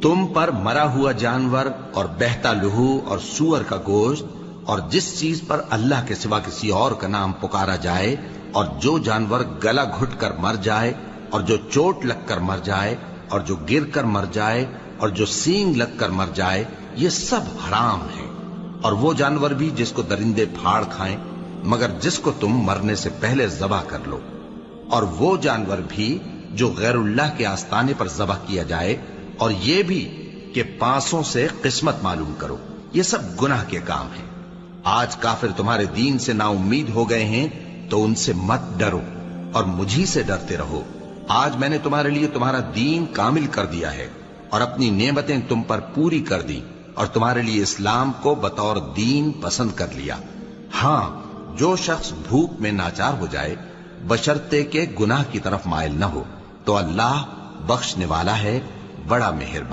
تم پر مرا ہوا جانور اور بہتا لہو اور سور کا گوشت اور جس چیز پر اللہ کے سوا کسی اور کا نام پکارا جائے اور جو جانور گلا گھٹ کر مر جائے اور جو چوٹ لگ کر مر جائے اور جو گر کر مر جائے اور جو سینگ لگ کر مر جائے، یہ سب حرام ہے۔ اور وہ جانور بھی جس کو درندے پھاڑ کھائیں مگر جس کو تم مرنے سے پہلے ذبح کر لو، اور وہ جانور بھی جو غیر اللہ کے آستانے پر ذبح کیا جائے، اور یہ بھی کہ پانسوں سے قسمت معلوم کرو، یہ سب گناہ کے کام ہیں۔ آج کافر تمہارے دین سے نا امید ہو گئے ہیں تو ان سے مت ڈرو اور مجھی سے ڈرتے رہو۔ آج میں نے تمہارے لیے تمہارا دین کامل کر دیا ہے اور اپنی نعمتیں تم پر پوری کر دی اور تمہارے لیے اسلام کو بطور دین پسند کر لیا۔ ہاں، جو شخص بھوک میں ناچار ہو جائے بشرطے کہ گناہ کی طرف مائل نہ ہو تو اللہ بخشنے والا ہے، بڑا مہربان۔